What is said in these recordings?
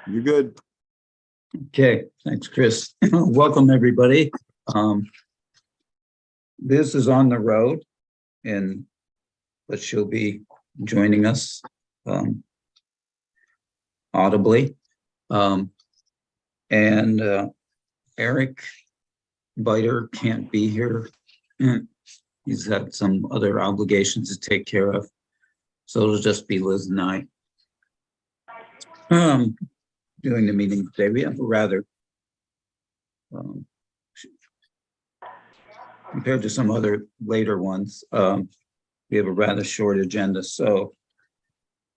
You're good. Okay, thanks, Chris. Welcome, everybody. Liz is on the road, but she'll be joining us audibly. Eric Biter can't be here. He's had some other obligations to take care of. So it'll just be Liz and I doing the meeting today. We have a rather, compared to some other later ones, we have a rather short agenda. So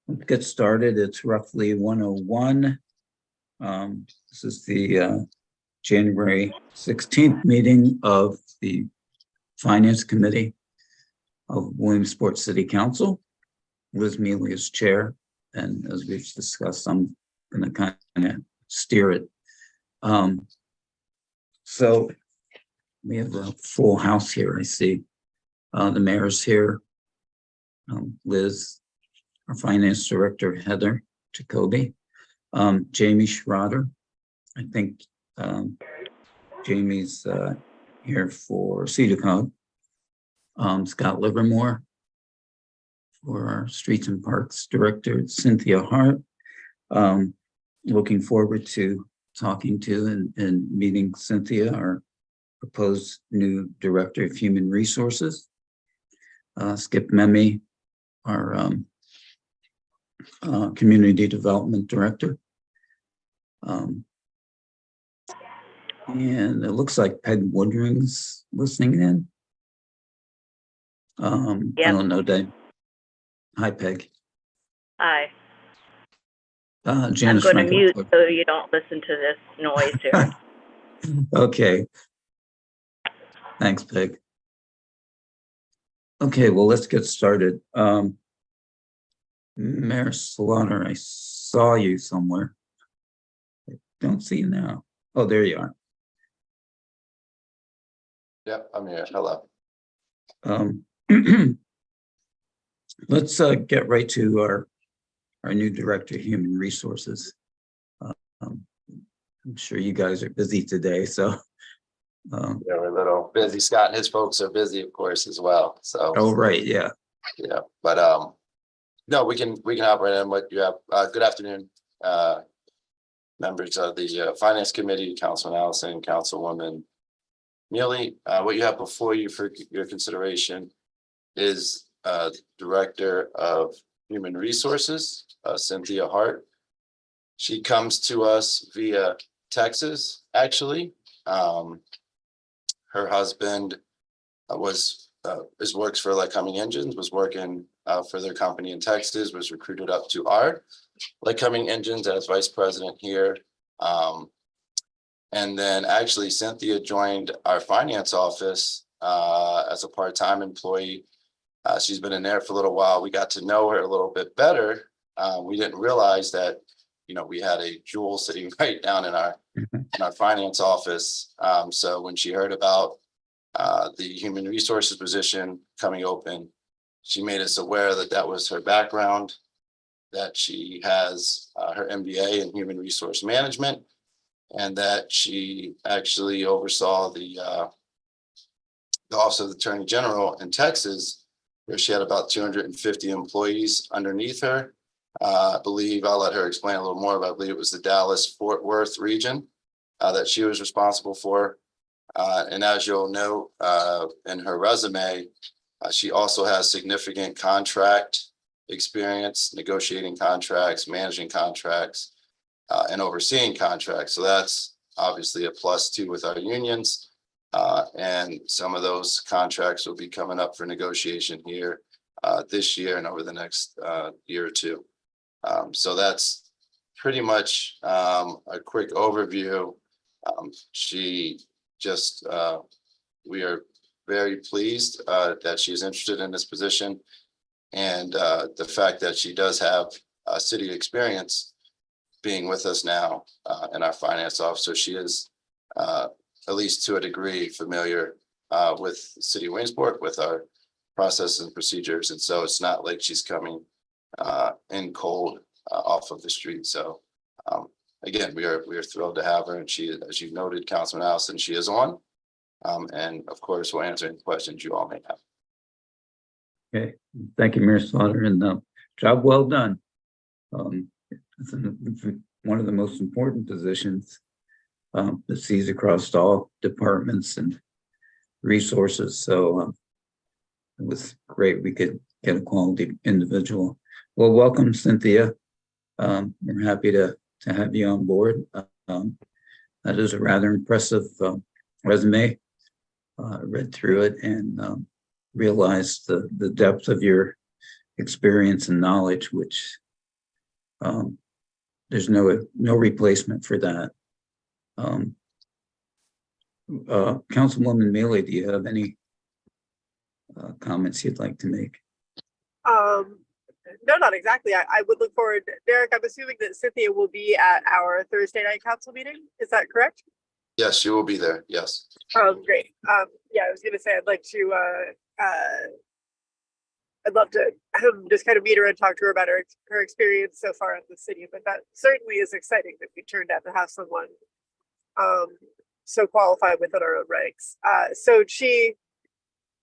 let's get started. It's roughly 1:01. This is the January 16th meeting of the Finance Committee of Williamsport City Council. Liz Mealy is chair, and as we've discussed, I'm going to kind of steer it. So we have a full house here, I see. The mayor's here. Liz, our finance director, Heather Jacoby, Jamie Schroeder. I think Jamie's here for CEDACOG. Scott Livermore for our Streets and Parks Director, Cynthia Hart. Looking forward to talking to and meeting Cynthia, our proposed new Director of Human Resources. Skip Memme, our Community Development Director. And it looks like Peg Woodring's listening in. Yep. I don't know, Dave. Hi, Peg. Hi. Janice I'm going to mute Schmecker. so you don't listen to this noise here. Okay. Thanks, Peg. Okay, well, let's get started. Mayor Slaughter, I saw you somewhere. I don't see you now. Oh, there you are. Yep, I'm here. Hello. Let's get right to our new Director of Human Resources. I'm sure you guys are busy today, so. Yeah, we're a little busy. Scott and his folks are busy, of course, as well. So. Oh, right, yeah. Yeah, but no, we can hop right in. What you have? Good afternoon, members of the Finance Committee, Councilman Allison, Councilwoman Mealy. What you have before you for your consideration is Director of Human Resources, Cynthia Hart. She comes to us via Texas, actually. Her husband works for Lycoming Engines, was working for their company in Texas, was recruited up to our Lycoming Engines as vice president here. And then actually Cynthia joined our finance office as a part-time employee. She's been in there for a little while. We got to know her a little bit better. We didn't realize that, we had a jewel sitting right down in our finance office. So when she heard about the human resources position coming open, she made us aware that that was her background, that she has her MBA in human resource management, and that she actually oversaw the Office of the Attorney General in Texas, where she had about 250 employees underneath her. I believe, I'll let her explain a little more, but I believe it was the Dallas-Fort Worth region that she was responsible for. And as you'll note in her resume, she also has significant contract experience, negotiating contracts, managing contracts, and overseeing contracts. So that's obviously a plus too with our unions. And some of those contracts will be coming up for negotiation here this year and over the next year or two. So that's pretty much a quick overview. We are very pleased that she's interested in this position, and the fact that she does have city experience being with us now in our finance office. So she is at least to a degree familiar with City of Williamsport, with our processes and procedures. And so it's not like she's coming in cold off of the street. So again, we are thrilled to have her, and she, as you noted, Councilman Allison, she is on. And of course, we'll answer any questions you all may have. Okay, thank you, Mayor Slaughter, and job well done. It's one of the most important positions that sees across all departments and resources. So it was great we could get a quality individual. Well, welcome, Cynthia. We're happy to have you on board. That is a rather impressive resume. Read through it and realized the depth of your experience and knowledge, which there's no replacement for that. Councilwoman Mealy, do you have any comments you'd like to make? No, not exactly. I would look forward. Derek, I'm assuming that Cynthia will be at our Thursday night council meeting. Is that correct? Yes, she will be there. Yes. Great. Yeah, I was going to say I'd like to. I'd love to just kind of meet her and talk to her about her experience so far in the city. But that certainly is exciting that we turned out to have someone so qualified within our own ranks. So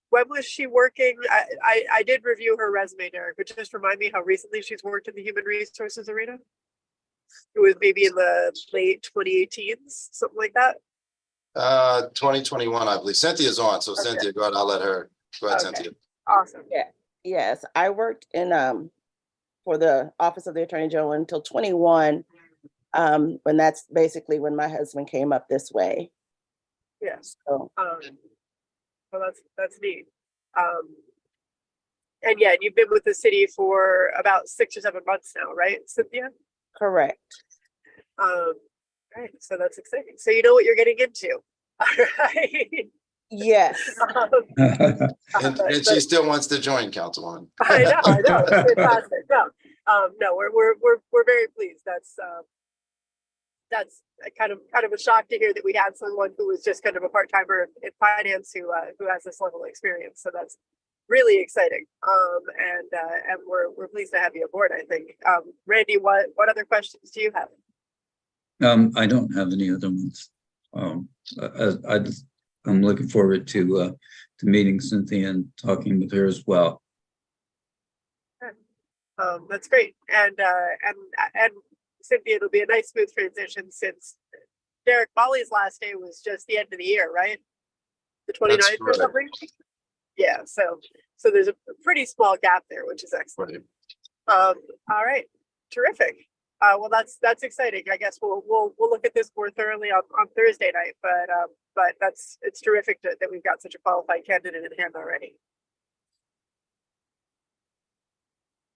when was she working? I did review her resume, Derek, but just remind me how recently she's worked in the human resources arena. It was maybe in the late 2018s, something like that. 2021, I believe. Cynthia's on, so Okay. Cynthia, go ahead. I'll let her. Go ahead, Okay. Cynthia. Awesome. Yeah. Yes, I worked in for the Office of the Attorney General until 21. When that's basically when my husband came up this way. Yes. So Well, that's neat. And yeah, you've been with the city for about 6 or 7 months now, right, Cynthia? correct. Right. So that's exciting. So you know what you're getting into. All right. Yes. And she still wants to join, Councilwoman. I know. It's fantastic. No, we're very pleased. That's kind of a shock to hear that we had someone who was just kind of a part-timer in finance who has this level of experience. So that's really exciting. And we're pleased to have you aboard, I think. Randy, what other questions do you have? I don't have any other ones. I'm looking forward to meeting Cynthia and talking with her as well. That's great. And Cynthia, it'll be a nice smooth transition since Derek Molly's last day was just the end of the year, right? The 29th or correct. something? Yeah, so there's a pretty small gap there, which is excellent. Right. All right, terrific. Well, that's exciting. I guess we'll look at this more thoroughly on Thursday night, but it's terrific that we've got such a qualified candidate in hand already.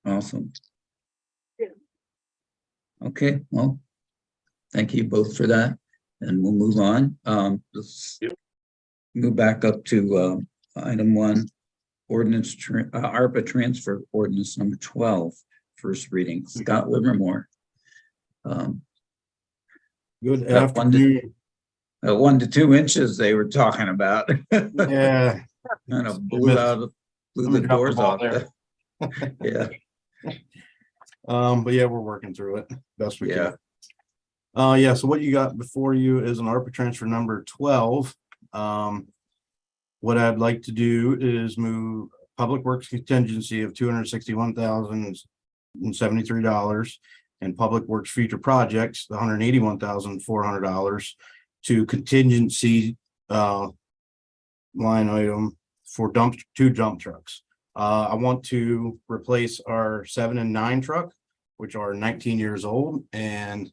Awesome. Yeah. Okay, well, thank you both for that, and we'll move on. Let's move back up to item 1, ordinance ARPA transfer ordinance number 12, first reading. Scott Livermore. Good That afternoon. 1 to 2 inches they were talking about. Yeah. Kind of blew the doors off. Yeah. But yeah, we're working through it best we Yeah. can. Yeah, so what you got before you is an ARPA transfer number 12. What I'd like to do is move Public Works contingency of $261,073 and Public Works future projects, the $181,400 to contingency line item for two dump trucks. I want to replace our 7 and 9 truck, which are 19 years old, and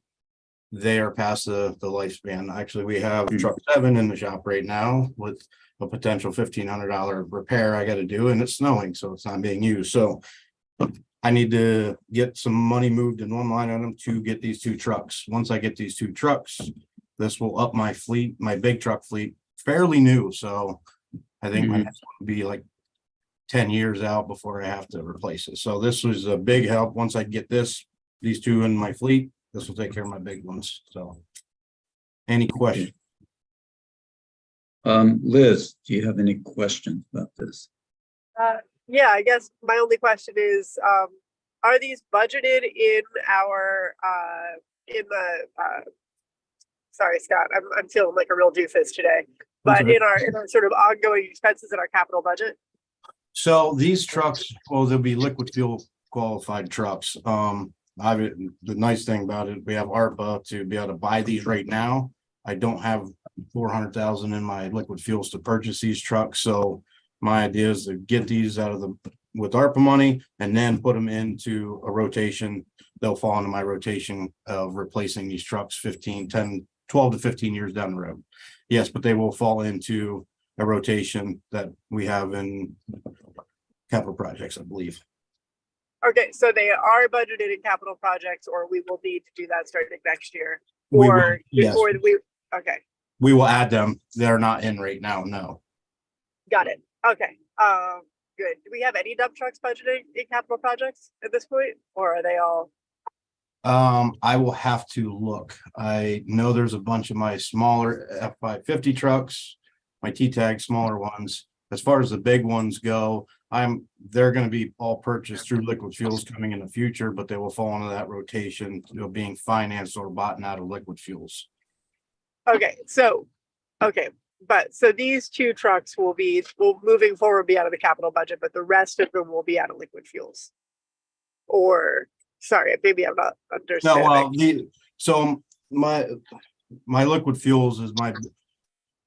they are past the lifespan. Actually, we have truck 7 in the shop right now with a potential $1,500 repair I got to do, and it's snowing, so it's not being used. So I need to get some money moved in one line item to get these 2 trucks. Once I get these 2 trucks, this will up my fleet, my big truck fleet, fairly new. So I think my next one will be like 10 years out before I have to replace it. So this was a big help. Once I get these 2 in my fleet, this will take care of my big ones. So any questions? Liz, do you have any questions about this? Yeah, I guess my only question is, are these budgeted in our in the, sorry, Scott, I'm feeling like a real doofus today. But Okay. in our sort of ongoing expenses in our capital budget, So these trucks, well, they'll be liquid fuel qualified trucks. The nice thing about it, we have ARPA to be able to buy these right now. I don't have 400,000 in my liquid fuels to purchase these trucks, so my idea is to get these out of with ARPA money and then put them into a rotation. They'll fall into my rotation of replacing these trucks 12 to 15 years down the road. Yes, but they will fall into a rotation that we have in capital projects, I believe. okay, so they are budgeted in capital projects, or we will need to do that starting next year, We will, or yes. Okay, We will add them. They're not in right now, no. got it. Okay, good. Do we have any dump trucks budgeted in capital projects at this point, or are they all? I will have to look. I know there's a bunch of my smaller F550 trucks, my T-Tag smaller ones. As far as the big ones go, they're going to be all purchased through liquid fuels coming in the future, but they will fall into that rotation, being financed or bought out of liquid fuels. Okay, so these two trucks will moving forward be out of the capital budget, but the rest of them will be out of liquid fuels. Or, sorry, maybe I'm not understanding. No, well, so my liquid fuels is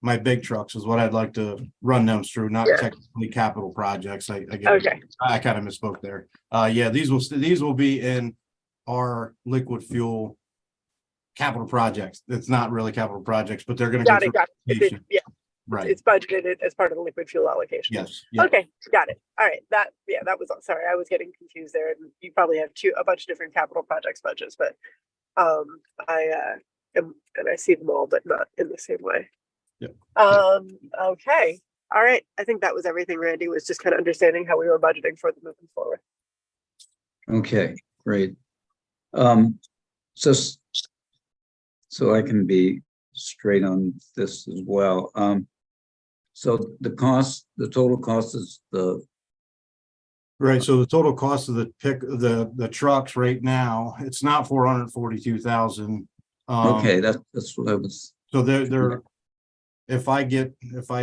my big trucks is what I'd like to run them through, not technically capital projects. I kind of misspoke there. Yeah, these will be in our liquid fuel capital projects. It's not really capital projects, but they're going to go Got it. Yeah, right. it's budgeted as part of the liquid fuel allocation. Yes. Yeah. Okay, got it. All right, that was, sorry, I was getting confused there, and you probably have a bunch of different capital projects budgets, but I see them all, but not in the same way. Yep. Okay. All right. I think that was everything, Randy, was just kind of understanding how we were budgeting for the moving forward. Okay, great. So I can be straight on this as well. So the total cost is Right. So the total cost of the trucks right now, it's not 442,000. okay, that's what I was. So they're if I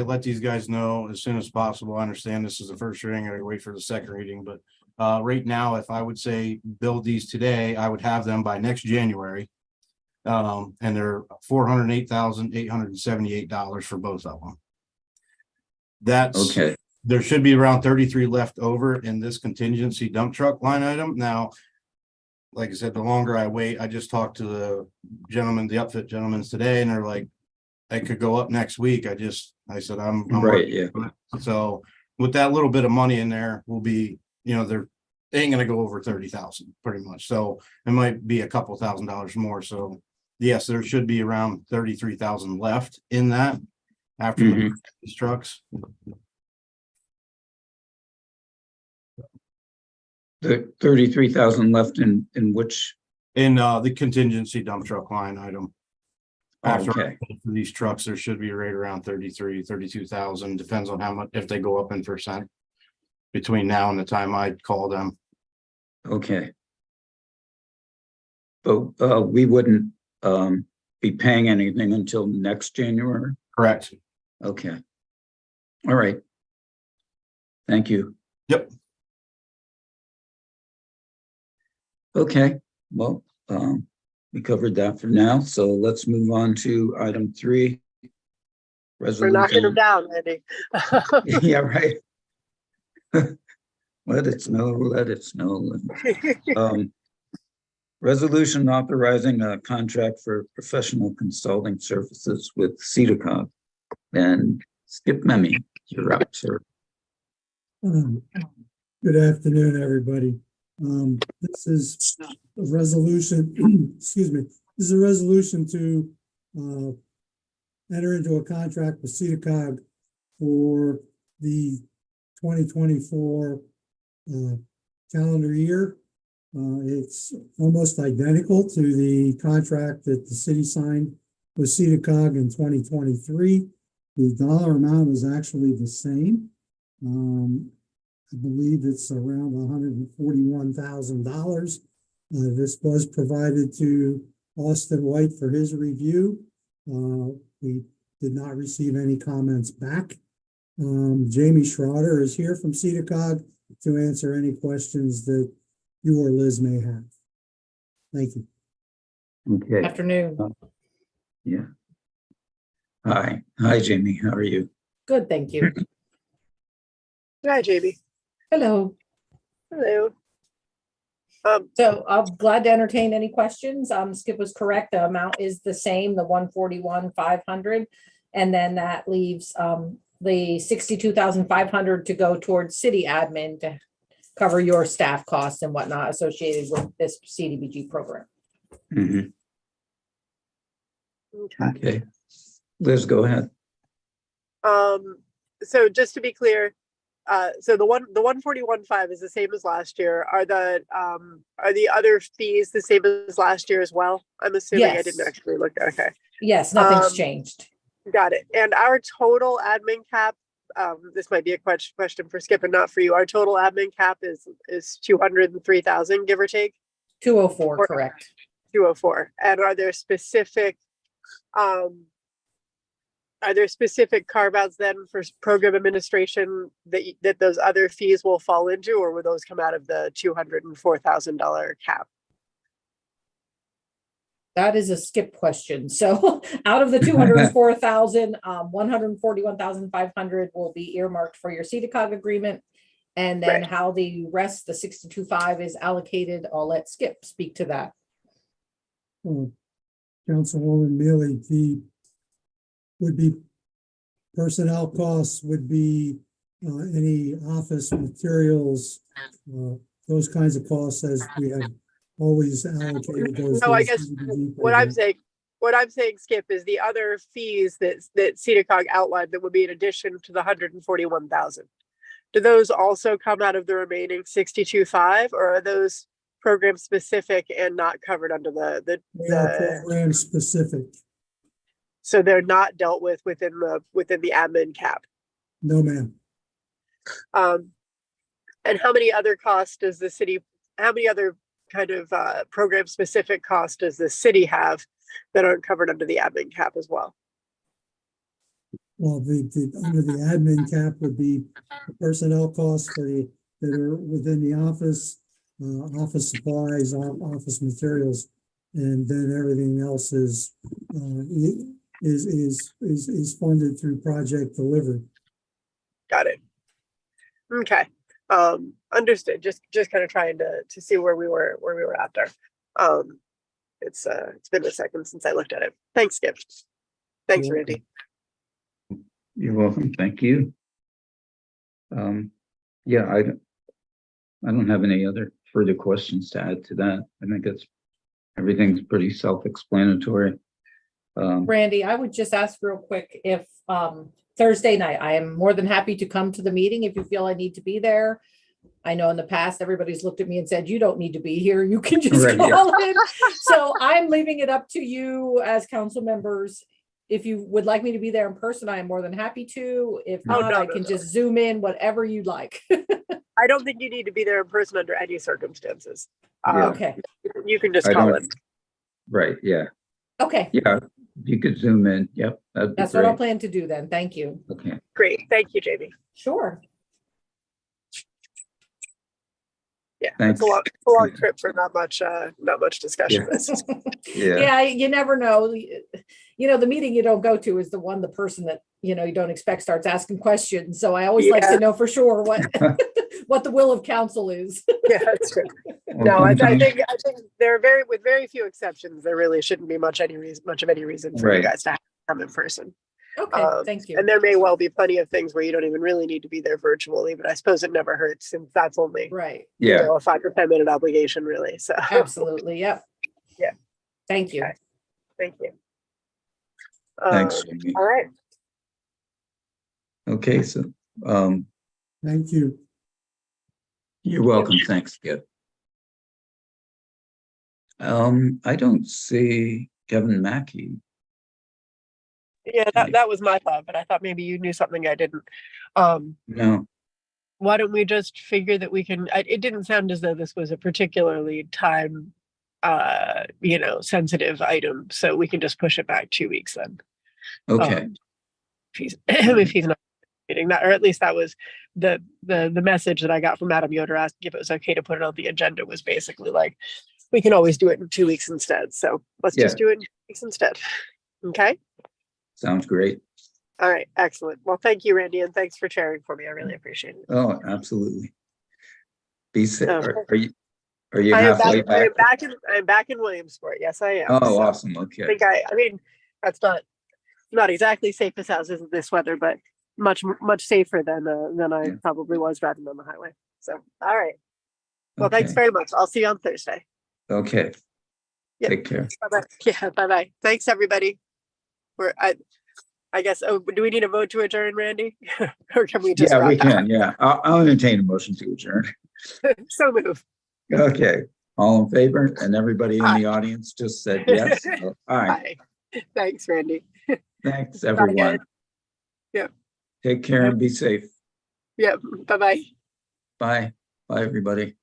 let these guys know as soon as possible, I understand this is the first reading, I wait for the second reading, but right now, if I would say build these today, I would have them by next January. And they're $408,878 for both of them. That's Okay. There should be around 33 left over in this contingency dump truck line item. Now, like I said, the longer I wait, I just talked to the upfit gentlemen today, and they're like, I could go up next week. I said, I'm right. Yeah. So with that little bit of money in there, will be, they ain't going to go over 30,000 pretty much. So it might be a couple $1,000s more. So yes, there should be around 33,000 left in that after these trucks. The 33,000 left in which? In the contingency dump truck line item. After Okay. for these trucks, there should be right around 32,000, depends on how much, if they go up in percent between now and the time I call them. Okay. But we wouldn't be paying anything until next January? Correct. Okay. All right. Thank you. Yep. Okay, well, we covered that for now, so let's move on to item 3. We're knocking them down, Randy. Yeah, right. Let it snow, let it snow. Resolution authorizing a contract for professional consulting services with CEDACOG. And Skip Memmy, you're up, sir. Good afternoon, everybody. This is a resolution, excuse me, this is a resolution to enter into a contract with CEDACOG for the 2024 calendar year. It's almost identical to the contract that the city signed with CEDACOG in 2023. The dollar amount is actually the same. I believe it's around $141,000. This was provided to Austin White for his review. We did not receive any comments back. Jamie Schroeder is here from CEDACOG to answer any questions that you or Liz may have. Thank you. Okay, Afternoon. yeah. Hi, Jamie, how are you? Good, thank you. Hi, Jamie. Hello. Hello. So I'm glad to entertain any questions. Skip was correct. The amount is the same, the 141,500. And then that leaves the 62,500 to go towards city admin to cover your staff costs and whatnot associated with this CDBG program. Mhm. Okay. Okay, Liz, go ahead. So just to be clear, so the 141.5 is the same as last year. Are the other fees the same as last year as well? I'm assuming. I didn't Yes. actually look. Okay, Yes, nothing's Um, changed. got it. And our total admin cap, this might be a question for Skip and not for you. Our total admin cap is 203,000, give or take. 204, Or- correct. 204. And are there specific carve outs then for program administration that those other fees will fall into, or will those come out of the $204,000 cap? That is a Skip question. So out of the 204,000, 141,500 will be earmarked for your CEDACOG agreement. And then Right. how the rest, the 62.5 is allocated, I'll let Skip speak to that. Councilwoman Mealy, would be personnel costs, would be any office materials, those kinds of costs, as we have always allocated those. No, I to the guess CDBG what I'm program. saying, Skip, is the other fees that CEDACOG outlined that would be in addition to the 141,000. Do those also come out of the remaining 62.5, or are those program specific and not covered under They are the program specific. so they're not dealt with within the admin cap? No, ma'am. And how many other kind of program specific costs does the city have that aren't covered under the admin cap as well? Well, under the admin cap would be personnel costs that are within the office, office supplies, office materials, and then everything else is funded through project delivery. Got it. Okay. Understood. Just kind of trying to see where we were at there. It's been a second since I looked at it. Thanks, Skip. Thanks, You're Randy. You're welcome, thank you. Yeah, I don't have any other further questions to add to that. I think everything's pretty self-explanatory. Randy, I would just ask real quick if Thursday night, I am more than happy to come to the meeting if you feel I need to be there. I know in the past, everybody's looked at me and said, you don't need to be here. You can just Right, yeah. call in. So I'm leaving it up to you as council members. If you would like me to be there in person, I am more than happy to. If Oh, not, no, I no, can no. just zoom in, whatever you'd like. I don't think you need to be there in person under any circumstances. Yeah. Okay, You can just I call don't- in. Right, yeah, okay. yeah, you could zoom in, yep, that'd be That's what I'll great. plan to do then. Thank you. Okay, Great. Thank you, Jamie. Sure. Yeah, Thanks. it's a long trip for not much discussion. yeah, Yeah, you never know. You know, the meeting you don't go to is the one, the person that, you don't expect starts asking questions. So I always like Yeah. to know for sure what the will of council is. Yeah, that's true. Well, No, I sometimes- think there are with very few exceptions, there really shouldn't be much of any reason for you Right. guys to come in person. Okay, thank you. And there may well be plenty of things where you don't even really need to be there virtually, but I suppose it never hurts since that's only Right, yeah, a 5 or 10 minute obligation, really. So absolutely, yep. Yeah. Thank you. Okay. Thank you. thanks, Jamie. All right. Okay, so, Thank you. you're welcome, thanks, Skip. I don't see Kevin Mackey. Yeah, that was my thought, but I thought maybe you knew something I didn't. No, Why don't we just figure that we can, it didn't sound as though this was a particularly time sensitive item, so we can just push it back 2 weeks then. Okay, If he's if he's not meeting that, or at least that was the message that I got from Adam Yoder asking if it was okay to put it on the agenda, was basically like, we can always do it in 2 weeks instead. So let's just do it in 2 weeks instead. Okay. sounds great. All right. Excellent. Well, thank you, Randy, and thanks for sharing for me. I really appreciate it. Oh, absolutely. Be safe. Um, Are you I am halfway back, I am back? I'm back in Williamsport. Yes, I am. Oh, So awesome. I Okay. think I mean, that's not exactly safe as houses in this weather, but much safer than I Yeah. probably was driving on the highway. So, all right. Well, thanks Okay. very much. I'll see you on Thursday. Okay. Yeah. Take care. Bye-bye. Yeah, bye-bye. Thanks, everybody. I guess, do we need a vote to adjourn, Randy? Or can we just Yeah, we wrap up? can. Yeah, I'll entertain a motion to adjourn. So move. Okay, all in favor? And everybody in Aye. the audience just said yes. So, all right, Bye. Thanks, Randy. thanks, Bye, everyone. guys. Yeah. Take care and be safe. Yeah, bye-bye. Bye. Bye, everybody.